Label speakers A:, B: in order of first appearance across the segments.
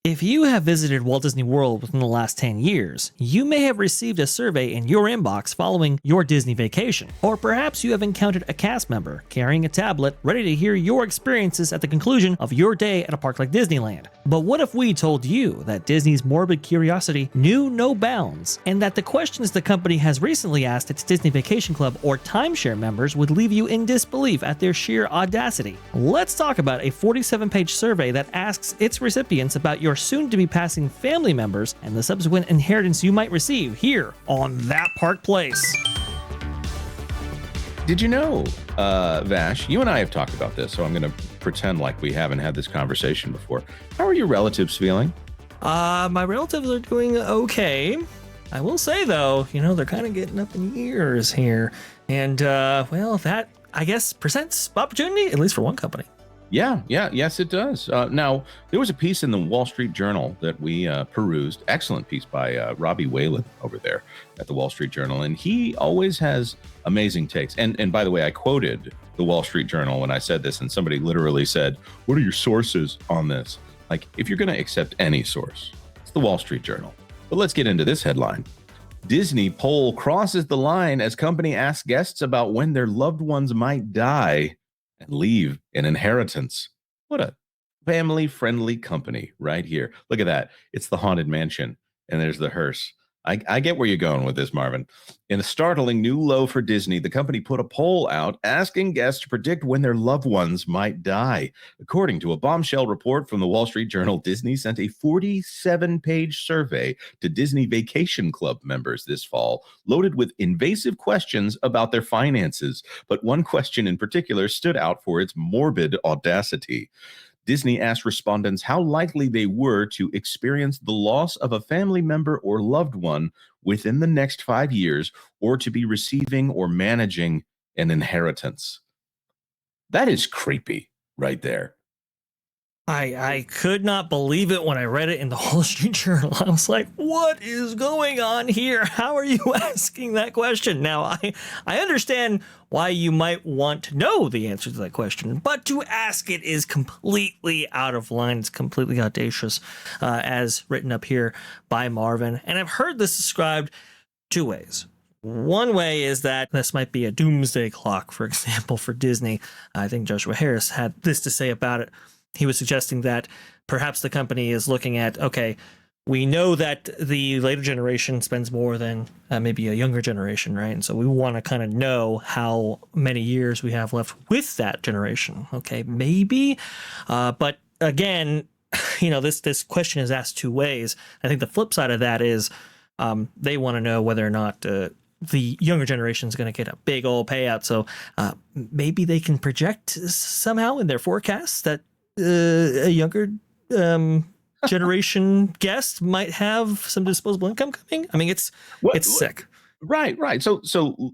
A: If you have visited Walt Disney World within the last 10 years, you may have received a survey in your inbox following your Disney vacation. Or perhaps you have encountered a cast member carrying a tablet ready to hear your experiences at the conclusion of your day at a park like Disneyland. But what if we told you that Disney's morbid curiosity knew no bounds, and that the questions the company has recently asked its Disney Vacation Club or timeshare members would leave you in disbelief at their sheer audacity? Let's talk about a 47-page survey that asks its recipients about your soon-to-be passing family members and the subsequent inheritance you might receive here on That Park Place.
B: Did you know, Vash, you and I have talked about this, so I'm going to pretend like we haven't had this conversation before. How are your relatives feeling?
A: My relatives are doing okay. I will say, though, they're kind of getting up in years here. And, that, I guess, presents opportunity, at least for one company.
B: Yes, it does. Now, there was a piece in the Wall Street Journal that we perused. Excellent piece by Robbie Whalen over there at the Wall Street Journal. And he always has amazing takes. And by the way, I quoted the Wall Street Journal when I said this, and somebody literally said, "What are your sources on this?" Like, if you're going to accept any source, it's the Wall Street Journal. But let's get into this headline. Disney poll crosses the line as company asks guests about when their loved ones might die and leave an inheritance. What a family-friendly company right here. Look at that. It's the Haunted Mansion, and there's the hearse. I get where you're going with this, Marvin. In a startling new low for Disney, the company put a poll out asking guests to predict when their loved ones might die. According to a bombshell report from the Wall Street Journal, Disney sent a 47-page survey to Disney Vacation Club members this fall, loaded with invasive questions about their finances. But one question in particular stood out for its morbid audacity. Disney asked respondents how likely they were to experience the loss of a family member or loved one within the next 5 years, or to be receiving or managing an inheritance. That is creepy right there.
A: I could not believe it when I read it in the Wall Street Journal. I was like, what is going on here? How are you asking that question? Now, I understand why you might want to know the answer to that question, but to ask it is completely out of line. It's completely audacious, as written up here by Marvin. And I've heard this described two ways. One way is that this might be a doomsday clock, for example, for Disney. I think Joshua Harris had this to say about it. He was suggesting that perhaps the company is looking at, okay, we know that the later generation spends more than maybe a younger generation, right? And so we want to kind of know how many years we have left with that generation. Okay, maybe. But again, this question is asked two ways. I think the flip side of that is they want to know whether or not the younger generation is going to get a big old payout. So maybe they can project somehow in their forecasts that a younger generation guest might have some disposable income coming. I mean, it's sick.
B: Right. So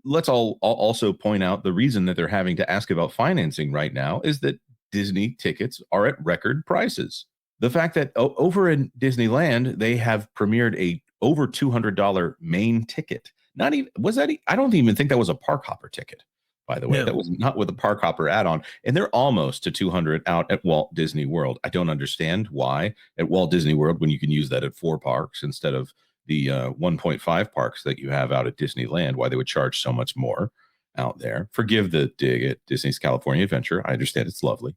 B: let's all also point out the reason that they're having to ask about financing right now is that Disney tickets are at record prices. The fact that over in Disneyland, they have premiered a over $200 main ticket. I don't even think that was a park hopper ticket. By the way, no. That was not with a park hopper add-on, and they're almost to $200 out at Walt Disney World. I don't understand why at Walt Disney World, when you can use that at 4 parks instead of the 1.5 parks that you have out at Disneyland, why they would charge so much more out there. Forgive the dig at Disney's California Adventure. I understand it's lovely.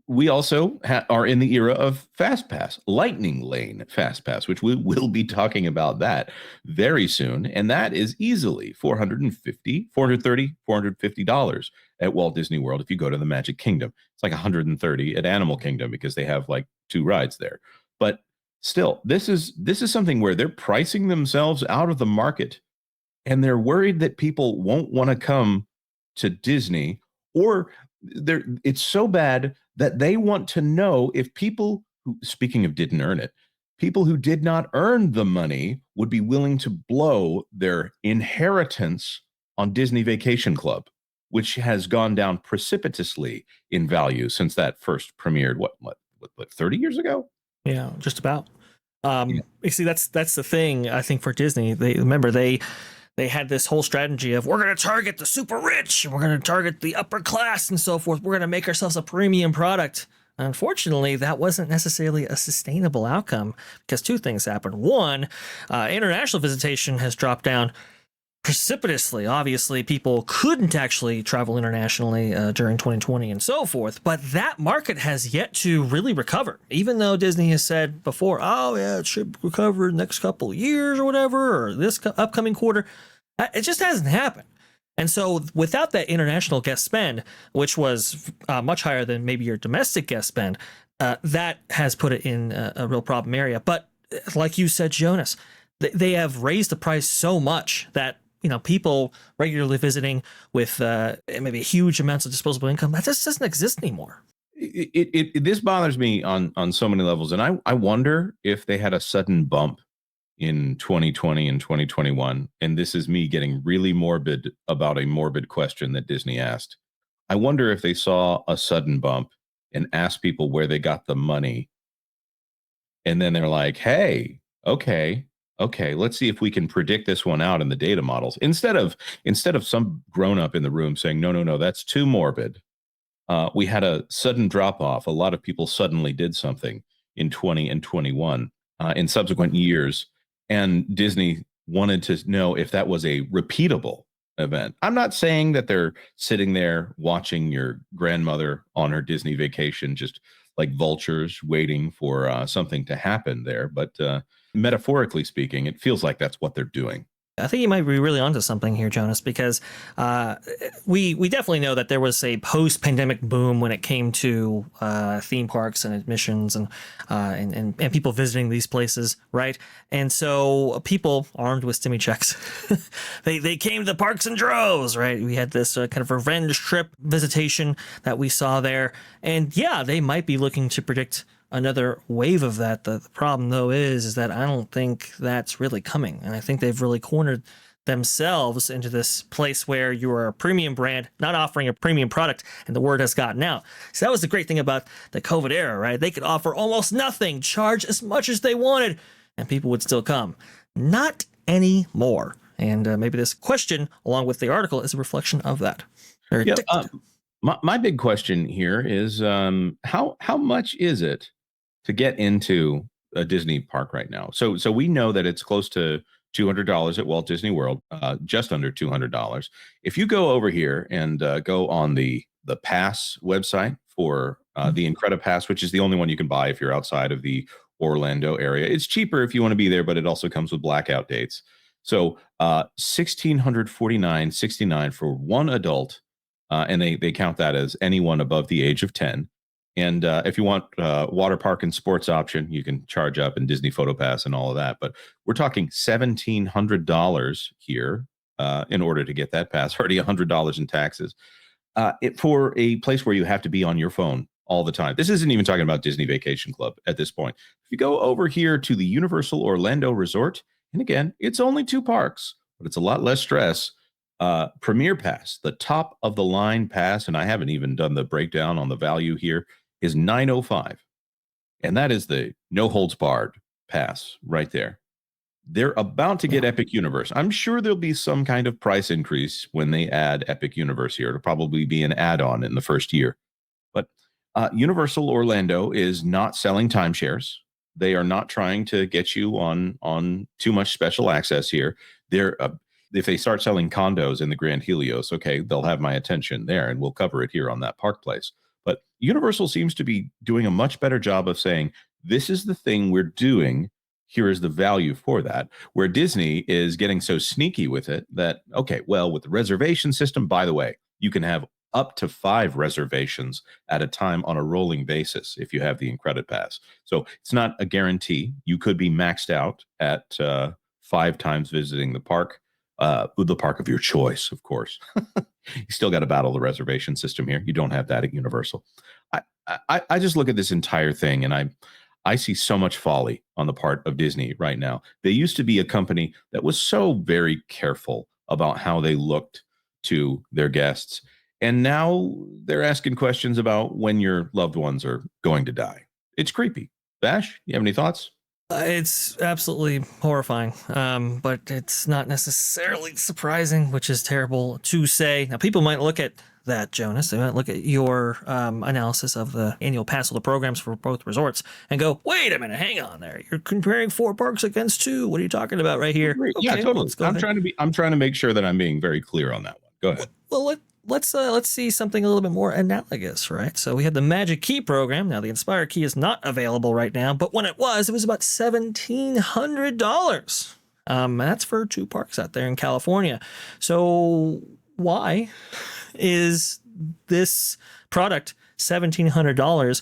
B: We also are in the era of FastPass, Lightning Lane FastPass, which we will be talking about that very soon. And that is easily $450 at Walt Disney World if you go to the Magic Kingdom. It's like $130 at Animal Kingdom because they have like 2 rides there. But still, this is something where they're pricing themselves out of the market, and they're worried that people won't want to come to Disney, or it's so bad that they want to know if people who, speaking of didn't earn it, people who did not earn the money would be willing to blow their inheritance on Disney Vacation Club, which has gone down precipitously in value since that first premiered, what 30 years ago?
A: Yeah, just about. You see, that's the thing, I think, for Disney. They had this whole strategy of, we're going to target the super rich, and we're going to target the upper class and so forth. We're going to make ourselves a premium product. Unfortunately, that wasn't necessarily a sustainable outcome because two things happened. One, international visitation has dropped down precipitously. Obviously, people couldn't actually travel internationally during 2020 and so forth, but that market has yet to really recover. Even though Disney has said before, oh yeah, it should recover next couple of years or whatever, or this upcoming quarter, it just hasn't happened. And so without that international guest spend, which was much higher than maybe your domestic guest spend, that has put it in a real problem area. But like you said, Jonas, they have raised the price so much that people regularly visiting with maybe huge amounts of disposable income, that just doesn't exist anymore.
B: This bothers me on so many levels, and I wonder if they had a sudden bump in 2020 and 2021, and this is me getting really morbid about a morbid question that Disney asked. I wonder if they saw a sudden bump and asked people where they got the money, and then they're like, "Hey, okay, let's see if we can predict this one out in the data models." Instead of some grown up in the room saying, "No, no, no, that's too morbid." We had a sudden drop off. A lot of people suddenly did something in 20 and 21 in subsequent years. And Disney wanted to know if that was a repeatable event. I'm not saying that they're sitting there watching your grandmother on her Disney vacation, just like vultures waiting for something to happen there. But metaphorically speaking, it feels like that's what they're doing.
A: I think you might be really onto something here, Jonas, because we definitely know that there was a post-pandemic boom when it came to theme parks and admissions and people visiting these places, right? And so people armed with stimmy checks, they came to the parks in droves, right? We had this kind of revenge trip visitation that we saw there, and yeah, they might be looking to predict another wave of that. The problem though is that I don't think that's really coming, and I think they've really cornered themselves into this place where you are a premium brand not offering a premium product, and the word has gotten out. So that was the great thing about the COVID era, right? They could offer almost nothing, charge as much as they wanted, and people would still come. Not anymore. And maybe this question along with the article is a reflection of that.
B: Yeah, my big question here is how much is it to get into a Disney park right now? So we know that it's close to $200 at Walt Disney World, just under $200. If you go over here and go on the Pass website for the Incredipass, which is the only one you can buy if you're outside of the Orlando area, it's cheaper if you want to be there, but it also comes with blackout dates. So $1,649.69 for one adult, and they count that as anyone above the age of 10. And if you want water park and sports option, you can charge up in Disney Photo Pass and all of that. But we're talking $1,700 here in order to get that pass, already $100 in taxes. For a place where you have to be on your phone all the time. This isn't even talking about Disney Vacation Club at this point. If you go over here to the Universal Orlando Resort, and again, it's only 2 parks, but it's a lot less stress. Premier Pass, the top of the line pass, and I haven't even done the breakdown on the value here, is $905, and that is the no holds barred pass right there. They're about to get Epic Universe. I'm sure there'll be some kind of price increase when they add Epic Universe here. It'll probably be an add-on in the first year. But Universal Orlando is not selling timeshares. They are not trying to get you on too much special access here. They're if they start selling condos in the Grand Helios, okay, they'll have my attention there, and we'll cover it here on that Park Place. But Universal seems to be doing a much better job of saying, this is the thing we're doing. Here is the value for that. Where Disney is getting so sneaky with it that, okay, well, with the reservation system, by the way, you can have up to 5 reservations at a time on a rolling basis if you have the Incredipass. So it's not a guarantee. You could be maxed out at 5 times visiting the park of your choice, of course. You still got to battle the reservation system here. You don't have that at Universal. I just look at this entire thing and I see so much folly on the part of Disney right now. They used to be a company that was so very careful about how they looked to their guests. And now they're asking questions about when your loved ones are going to die. It's creepy. Vash, you have any thoughts?
A: It's absolutely horrifying, but it's not necessarily surprising, which is terrible to say. Now, people might look at that, Jonas. They might look at your analysis of the annual pass holder programs for both resorts and go, wait a minute, hang on there. You're comparing 4 parks against 2. What are you talking about right here?
B: Yeah,
A: Okay,
B: totally.
A: let's go ahead.
B: I'm trying to make sure that I'm being very clear on that one. Go ahead.
A: Well, let's see something a little bit more analogous, right? So we have the Magic Key program. Now the Inspire Key is not available right now, but when it was about $1,700. That's for 2 parks out there in California. So why is this product $1,700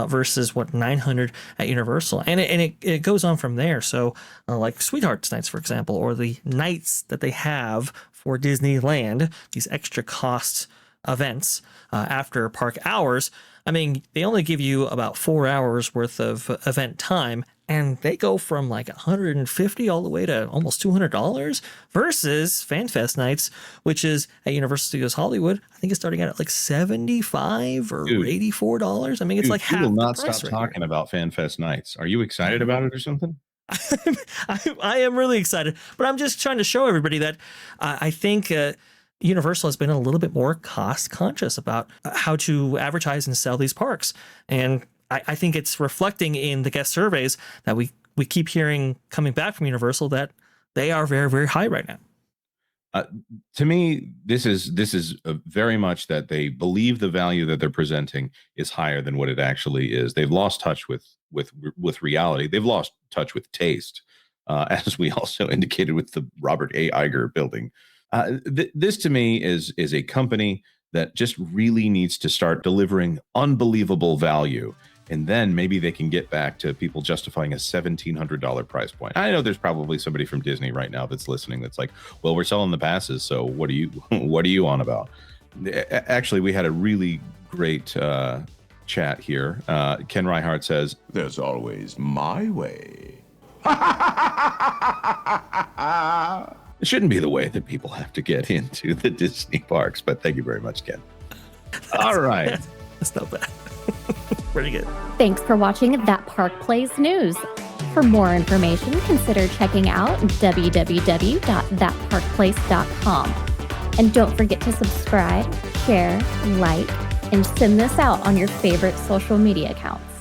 A: versus what, $900 at Universal? And it goes on from there. So like Sweethearts Nights, for example, or the nights that they have for Disneyland, these extra cost events after park hours. I mean, they only give you about 4 hours worth of event time, and they go from like $150 all the way to almost $200 versus FanFest Nights, which is at Universal Studios Hollywood. I think it's starting out at like $75 or $84. I mean, it's like half the price.
B: You will not stop talking about FanFest Nights. Are you excited about it or something?
A: I am really excited, but I'm just trying to show everybody that I think Universal has been a little bit more cost conscious about how to advertise and sell these parks. And I think it's reflecting in the guest surveys that we keep hearing coming back from Universal that they are very, very high right now.
B: To me, this is very much that they believe the value that they're presenting is higher than what it actually is. They've lost touch with reality. They've lost touch with taste, as we also indicated with the Robert A. Iger building. This to me is a company that just really needs to start delivering unbelievable value. And then maybe they can get back to people justifying a $1,700 price point. I know there's probably somebody from Disney right now that's listening that's like, well, we're selling the passes, so what are you on about? Actually, we had a really great chat here. Ken Reihart says,
C: there's always my way.
B: It shouldn't be the way that people have to get into the Disney parks, but thank you very much, Ken. All right.
A: That's not bad. Pretty good.
D: Thanks for watching That Park Plays News. For more information, consider checking out www.thatparkplace.com. And don't forget to subscribe, share, like, and send this out on your favorite social media accounts.